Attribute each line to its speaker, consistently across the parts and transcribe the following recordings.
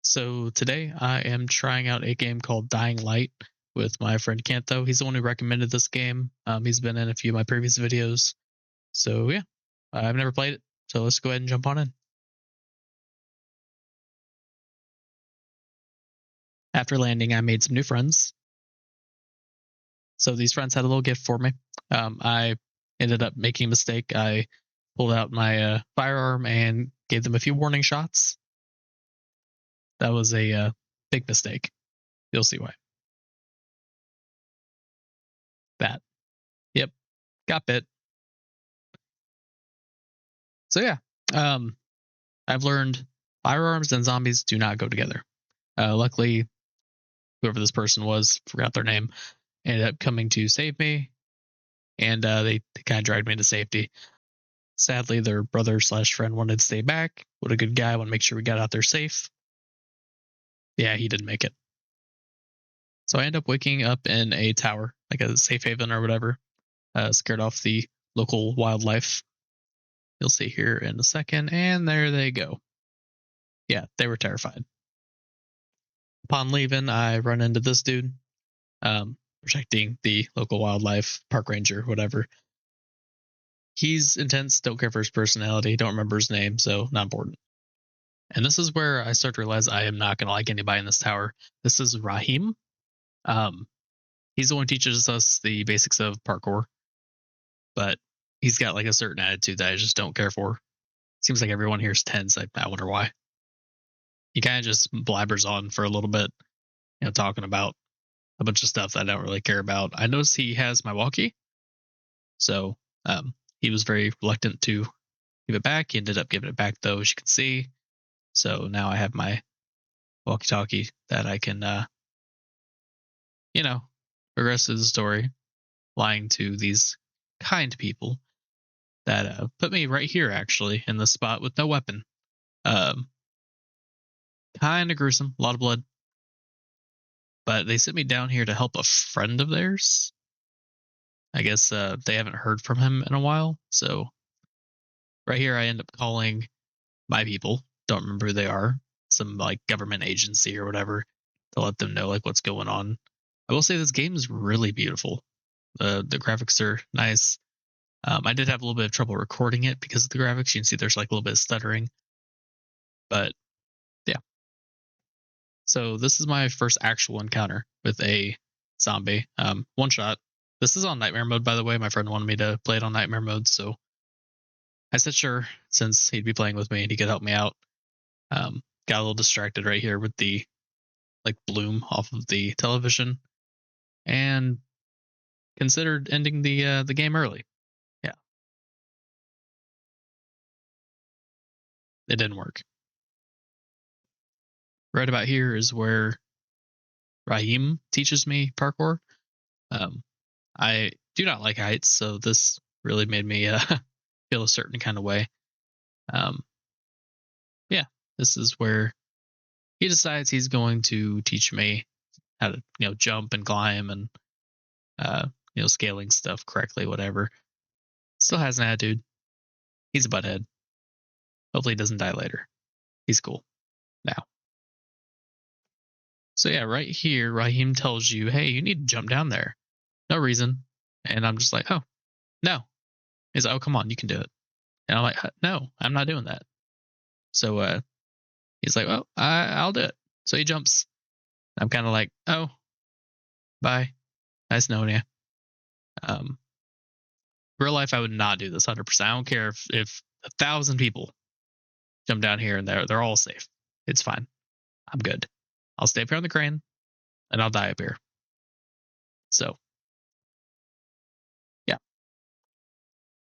Speaker 1: So today I am trying out a game called Dying Light with my friend Cantho. He's the one who recommended this game. He's been in a few of my previous videos. So yeah, I've never played it. So let's go ahead and jump on in. After landing, I made some new friends. So these friends had a little gift for me. I ended up making a mistake. I pulled out my firearm and gave them a few warning shots. That was a big mistake. You'll see why. That. Yep. Got bit. So yeah, I've learned firearms and zombies do not go together. Luckily, whoever this person was, forgot their name, ended up coming to save me, and they kind of dragged me to safety. Sadly, their brother slash friend wanted to stay back. What a good guy! Want to make sure we got out there safe. Yeah, he didn't make it. So I end up waking up in a tower, like a safe haven or whatever. Scared off the local wildlife. You'll see here in a second, and there they go. Yeah, they were terrified. Upon leaving, I run into this dude, protecting the local wildlife, park ranger, whatever. He's intense, don't care for his personality, don't remember his name, so not important. And this is where I start to realize I am not going to like anybody in this tower. This is Rahim. He's the one who teaches us the basics of parkour, but he's got like a certain attitude that I just don't care for. Seems like everyone here is tense. I wonder why. He kind of just blabbers on for a little bit, talking about a bunch of stuff that I don't really care about. I noticed he has my walkie, so he was very reluctant to give it back. He ended up giving it back, though, as you can see. So now I have my walkie-talkie that I can, progress through the story, lying to these kind people that put me right here, actually, in the spot with no weapon. Kind of gruesome, a lot of blood. But they sent me down here to help a friend of theirs. I guess they haven't heard from him in a while. So right here, I end up calling my people. Don't remember who they are. Some like government agency or whatever to let them know like what's going on. I will say this game is really beautiful. The graphics are nice. I did have a little bit of trouble recording it because of the graphics. You can see there's like a little bit of stuttering. But yeah. So this is my first actual encounter with a zombie. One shot. This is on nightmare mode, by the way. My friend wanted me to play it on nightmare mode, so I said sure, since he'd be playing with me and he could help me out. Got a little distracted right here with the like bloom off of the television, and considered ending the game early. Yeah, it didn't work. Right about here is where Rahim teaches me parkour. I do not like heights, so this really made me feel a certain kind of way. Um, yeah, this is where he decides he's going to teach me how to, jump and climb and, scaling stuff correctly, whatever. Still has an attitude. He's a butthead. Hopefully he doesn't die later. He's cool now. So yeah, right here, Raheem tells you, hey, you need to jump down there. No reason. And I'm just like, oh, no. He's like, oh, come on, you can do it. And I'm like, no, I'm not doing that. So he's like, well, I'll do it. So he jumps. I'm kind of like, oh, bye. Nice knowing you. Real life, I would not do this 100%. I don't care if 1,000 people jump down here and they're all safe. It's fine. I'm good. I'll stay up here on the crane and I'll die up here. So, yeah.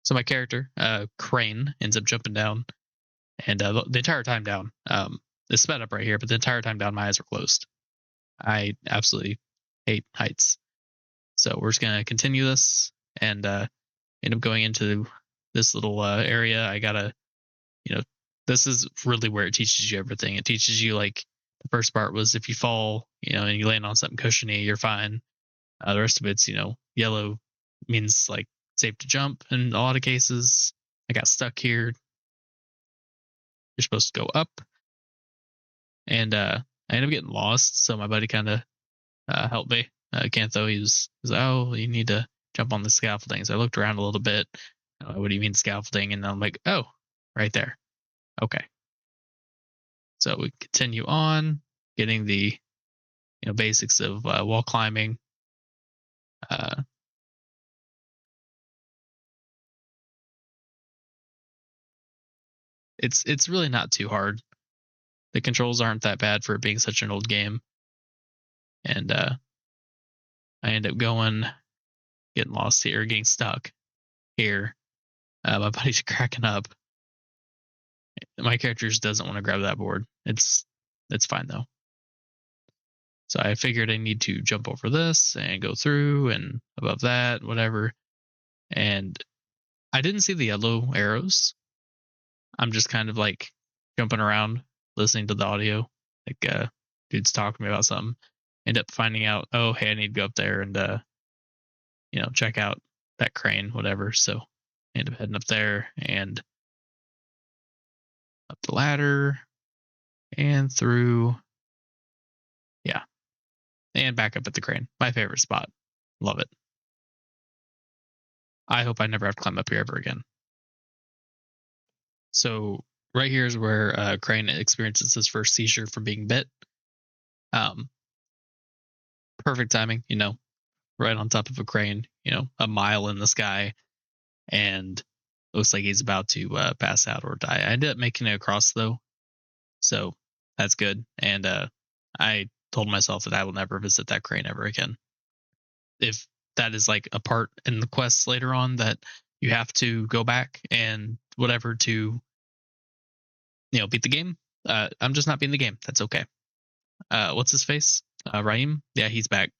Speaker 1: So my character, Crane, ends up jumping down, and the entire time down, it's sped up right here, but the entire time down, my eyes were closed. I absolutely hate heights. So we're just gonna continue this and end up going into this little area. I gotta, this is really where it teaches you everything. It teaches you like the first part was if you fall, and you land on something cushiony, you're fine. The rest of it's, yellow means like safe to jump in a lot of cases. I got stuck here. You're supposed to go up and I ended up getting lost. So my buddy kind of helped me. Cantho, he was like, "Oh, you need to jump on the scaffolding." So I looked around a little bit. What do you mean scaffolding? And I'm like, "Oh, right there." Okay. So we continue on, getting the basics of wall climbing. Uh, it's really not too hard. The controls aren't that bad for it being such an old game, and I end up getting lost here, getting stuck here. My buddy's cracking up. My character just doesn't want to grab that board. It's fine though. So I figured I need to jump over this and go through and above that, whatever. And I didn't see the yellow arrows. I'm just kind of like jumping around, listening to the audio. Like dude's talking to me about something. End up finding out, oh hey, I need to go up there and check out that crane, whatever. So I end up heading up there and up the ladder and through, yeah, and back up at the crane. My favorite spot. Love it. I hope I never have to climb up here ever again. So right here is where Crane experiences his first seizure from being bit. Um, perfect timing, right on top of a crane, a mile in the sky, and looks like he's about to pass out or die. I ended up making it across though, so that's good. And I told myself that I will never visit that crane ever again. If that is like a part in the quests later on that you have to go back and whatever to beat the game, I'm just not beating the game. That's okay. What's his face? Raheem? Yeah, he's back.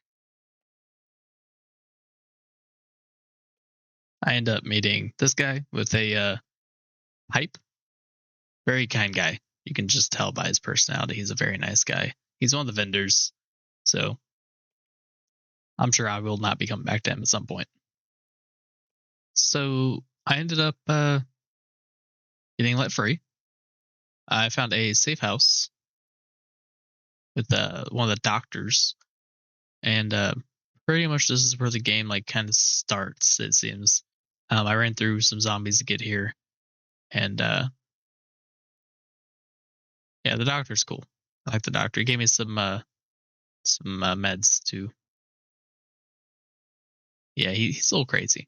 Speaker 1: I end up meeting this guy with a pipe. Very kind guy. You can just tell by his personality. He's a very nice guy. He's one of the vendors. So I'm sure I will not be coming back to him at some point. So I ended up getting let free. I found a safe house with one of the doctors, and pretty much this is where the game like kind of starts. It seems. I ran through some zombies to get here, and yeah, the doctor's cool. I like the doctor. He gave me some meds too. Yeah, he's a little crazy.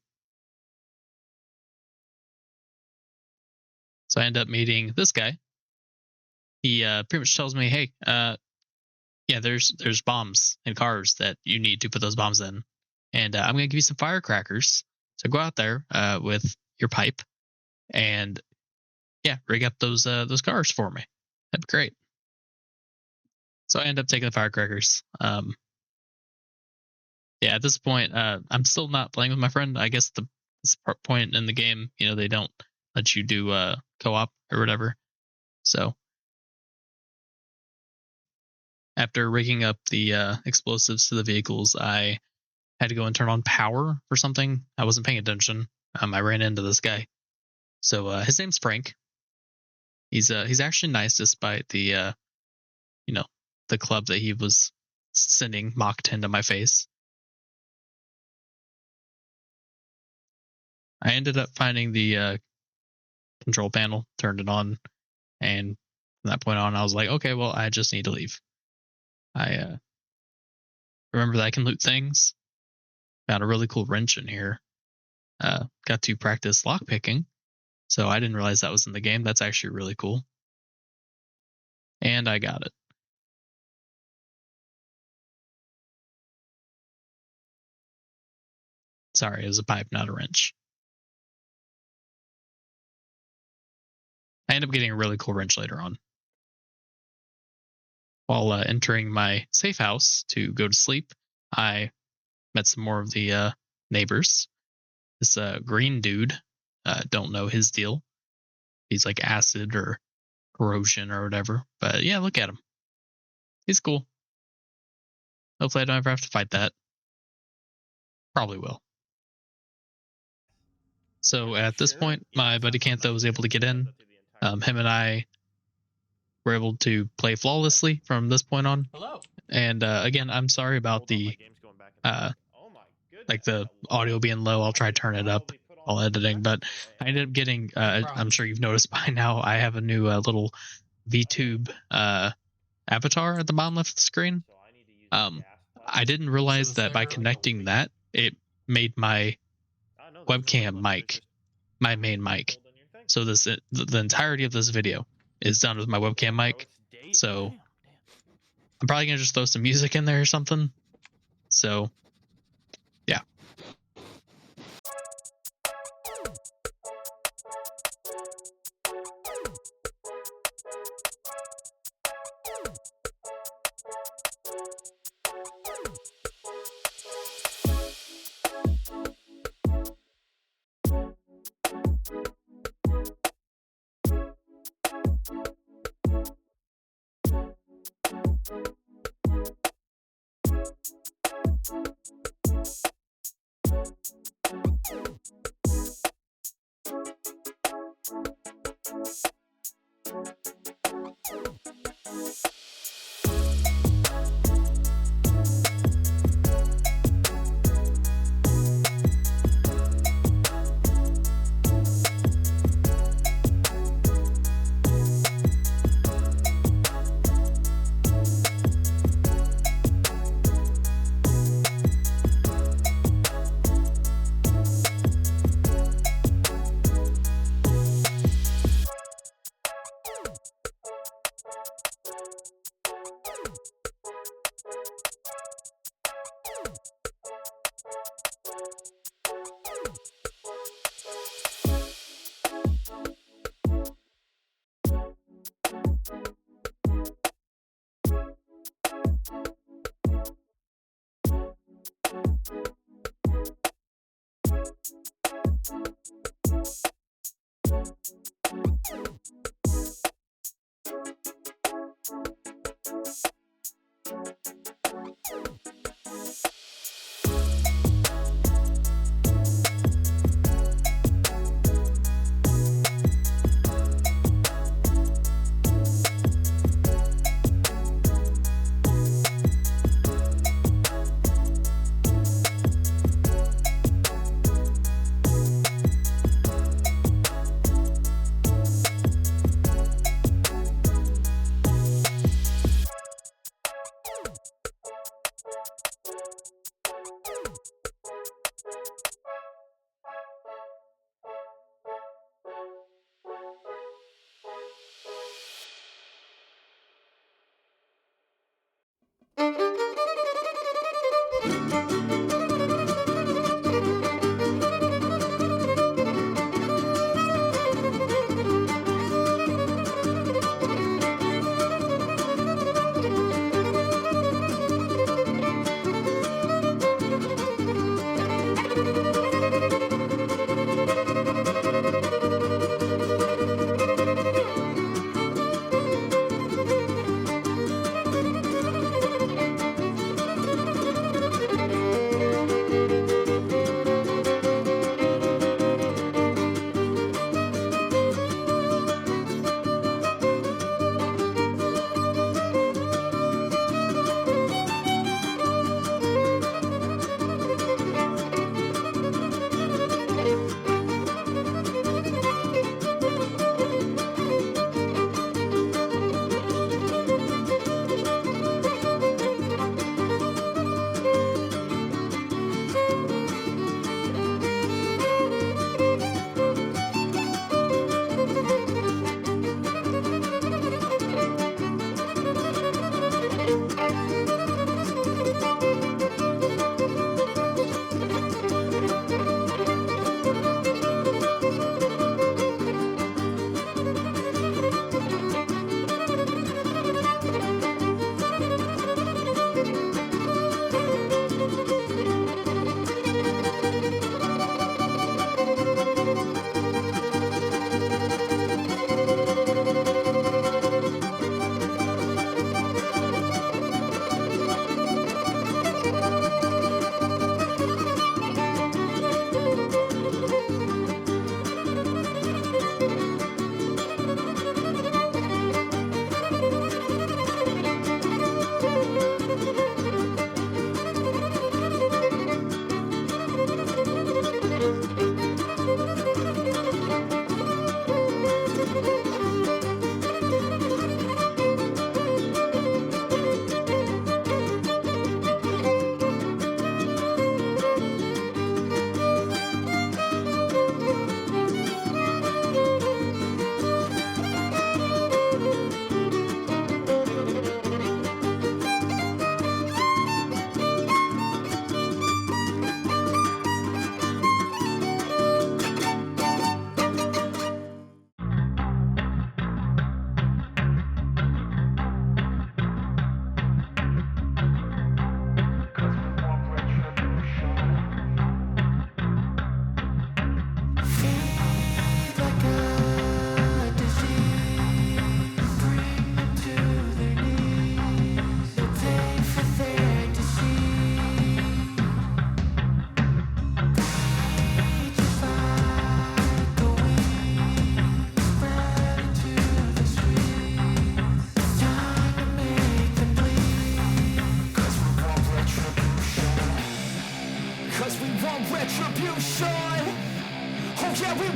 Speaker 1: So I end up meeting this guy. He pretty much tells me, "Hey, yeah, there's bombs in cars that you need to put those bombs in, and I'm gonna give you some firecrackers. So go out there with your pipe and yeah, rig up those cars for me. That'd be great." So I end up taking the firecrackers. Yeah, at this point, I'm still not playing with my friend. I guess this point in the game, they don't let you do co-op or whatever. So after rigging up the explosives to the vehicles, I had to go and turn on power for something. I wasn't paying attention. I ran into this guy. So his name's Frank. He's actually nice despite the you know the club that he was sending Mach 10 to my face. I ended up finding the control panel, turned it on, and from that point on, I was like, okay, well, I just need to leave. I remember that I can loot things. Found a really cool wrench in here. Got to practice lockpicking, so I didn't realize that was in the game. That's actually really cool. And I got it. Sorry, it was a pipe, not a wrench. I ended up getting a really cool wrench later on. While entering my safe house to go to sleep, I met some more of the neighbors. This green dude, don't know his deal. He's like acid or corrosion or whatever. But yeah, look at him. He's cool. Hopefully I don't ever have to fight that. Probably will. So at this point, my buddy Cantho was able to get in. Him and I we're able to play flawlessly from this point on.
Speaker 2: Hello.
Speaker 1: And again, I'm sorry about the like the audio being low. I'll try to turn it up while editing, but I ended up getting I'm sure you've noticed by now, I have a new little VTube avatar at the bottom left of the screen. I didn't realize that by connecting that, it made my webcam mic my main mic. So the entirety of this video is done with my webcam mic. So I'm probably gonna just throw some music in there or something. So yeah.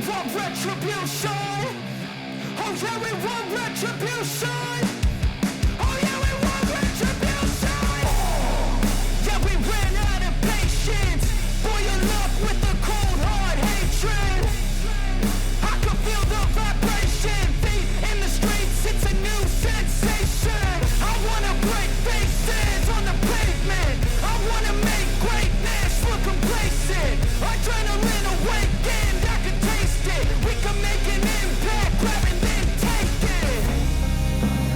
Speaker 2: want retribution. Oh yeah, we want retribution. Oh yeah, we want retribution. Yeah, we ran out of patience. Boil up with the cold hard hatred. I can feel the vibration. Feet in the streets, it's a new sensation. I wanna break faces on the pavement. I wanna make greatness look complacent. Adrenaline awakened, I can taste it. We can make an impact, grab and then take it.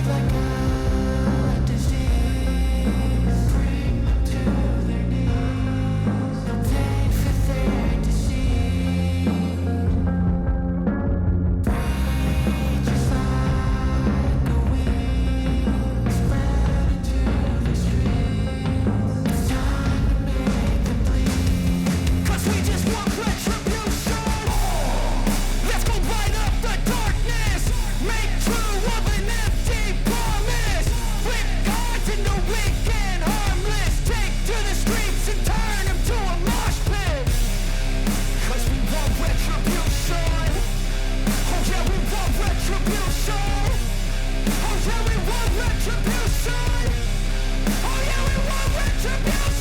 Speaker 2: Like a disease, bring them to their knees. Pain for their disease. Breathe just like a wind, spread into the streets. It's time to make them bleed. 'Cause we just want retribution. Let's go light up the darkness. Make true of an empty promise. Flip gods into weak and harmless. Take to the streets and turn them to a mosh pit. 'Cause we want retribution. Oh yeah, we want retribution. Oh yeah, we want retribution. Oh yeah, we want retribution.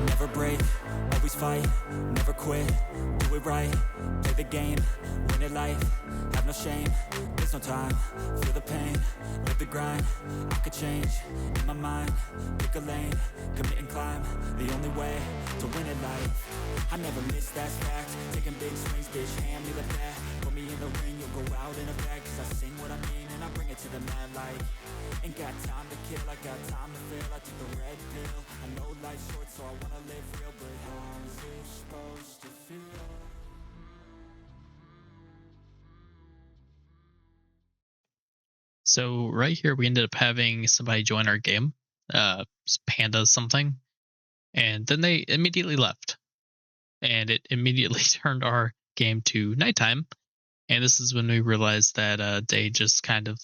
Speaker 3: Never break, always fight, never quit, do it right, play the game, win it life, have no shame, there's no time. Feel the pain, live the grind. I could change, in my mind. Pick a lane, commit and climb. The only way to win at life. I never miss, that's fact. Taking big swings, bitch, hand me the bat. Put me in the ring, you'll go out in a bag. Cause I sing what I mean and I bring it to the mad light. Ain't got time to kill, I got time to feel. I took the red pill, I know life's short so I wanna live real. But how's it supposed to feel?
Speaker 1: So right here, we ended up having somebody join our game, Panda something, and then they immediately left, and it immediately turned our game to nighttime. And this is when we realized that they just kind of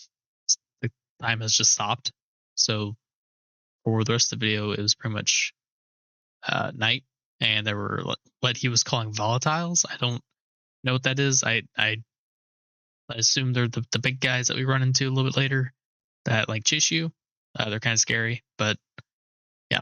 Speaker 1: the time has just stopped. So for the rest of the video, it was pretty much night, and there were what he was calling volatiles. I don't know what that is. I assume they're the big guys that we run into a little bit later that like chase you. They're kind of scary, but yeah.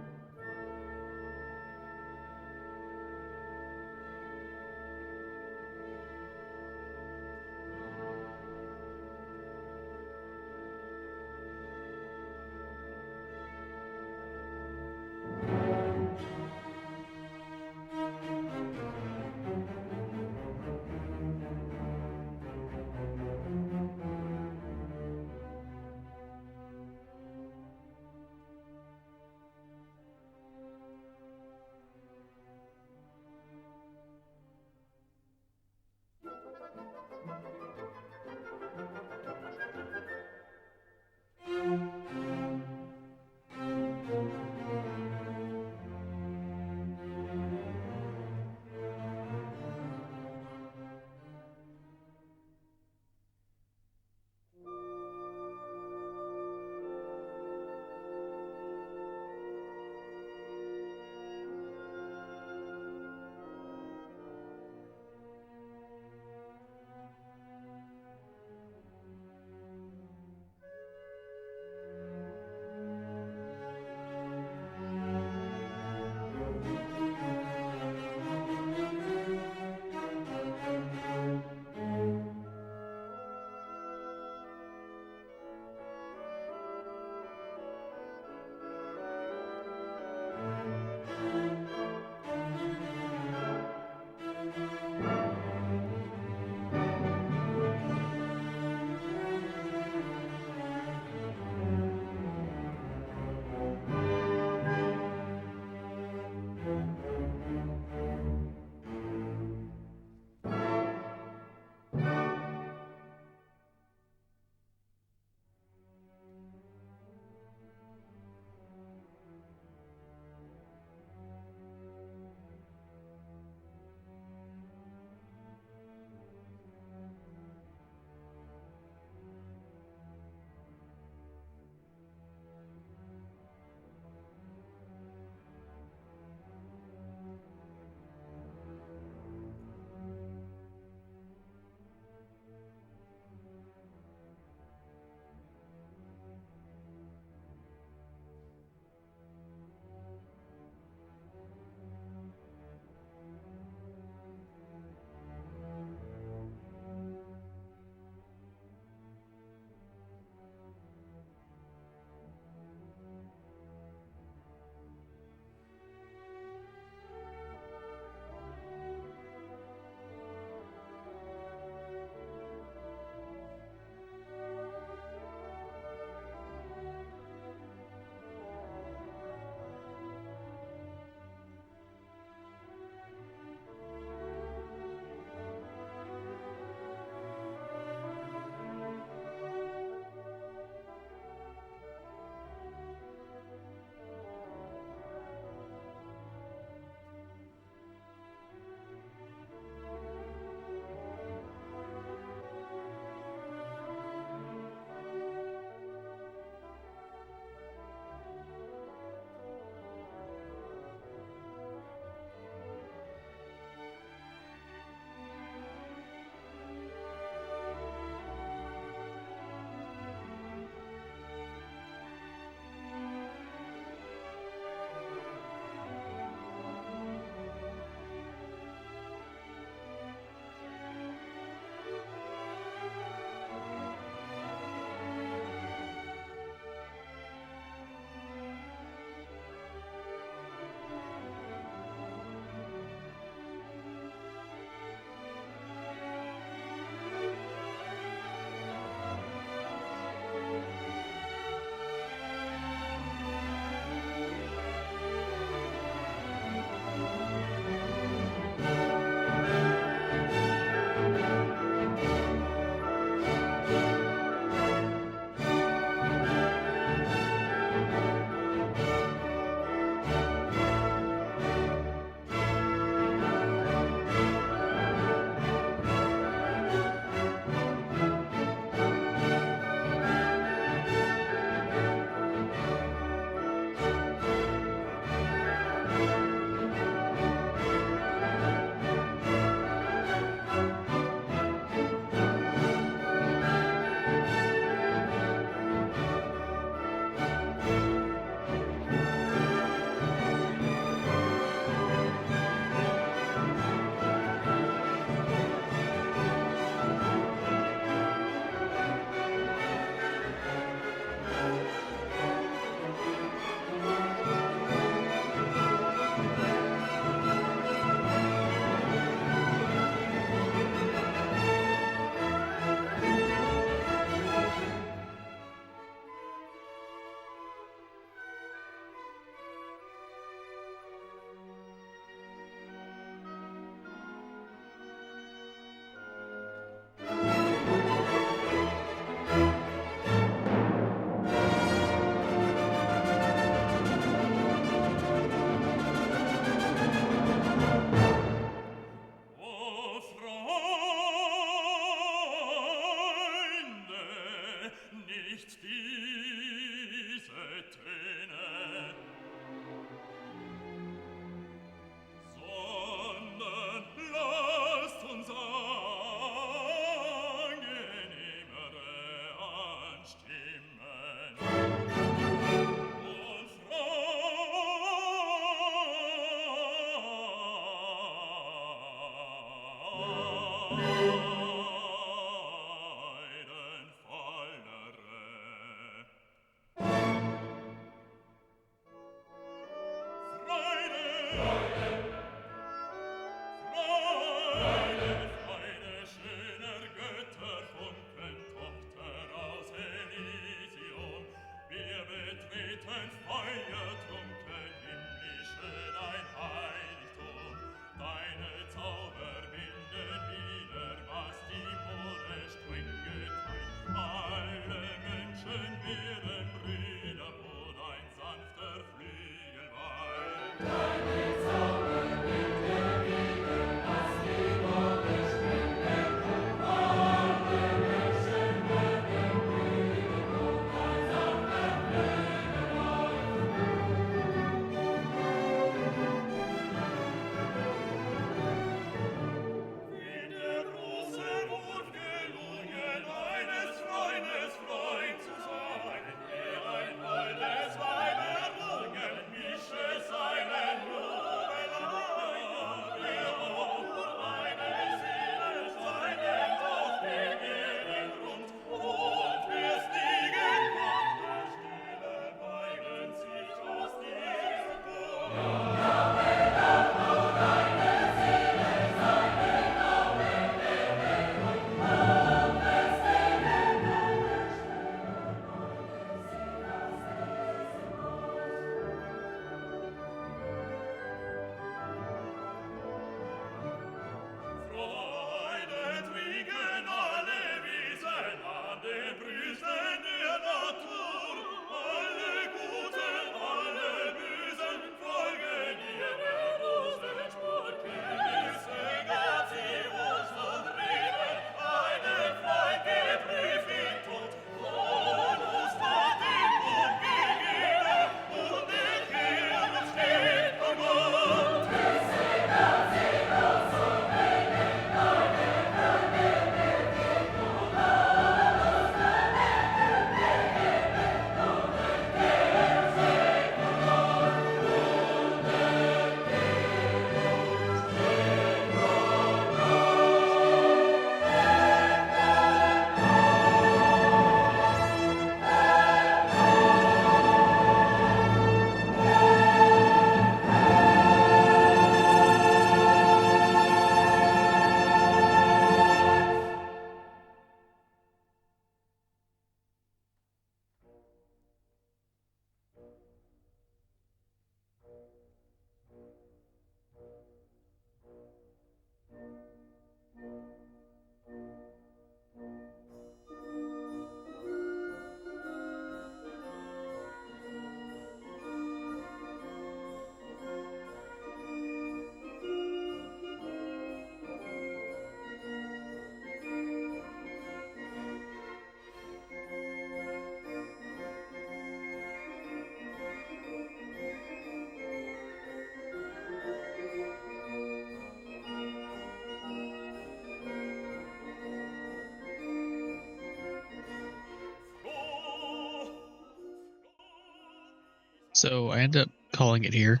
Speaker 1: So I ended up calling it here.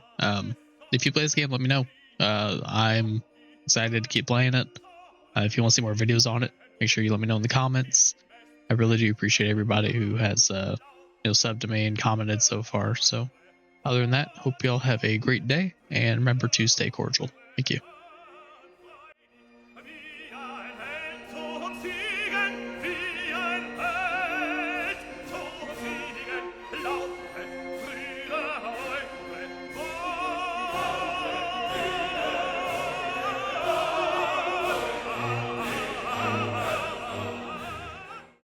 Speaker 1: If you play this game, let me know. I'm excited to keep playing it. If you want to see more videos on it, make sure you let me know in the comments. I really do appreciate everybody who has subbed to me and commented so far. So other than that, hope you all have a great day, and remember to stay cordial. Thank you.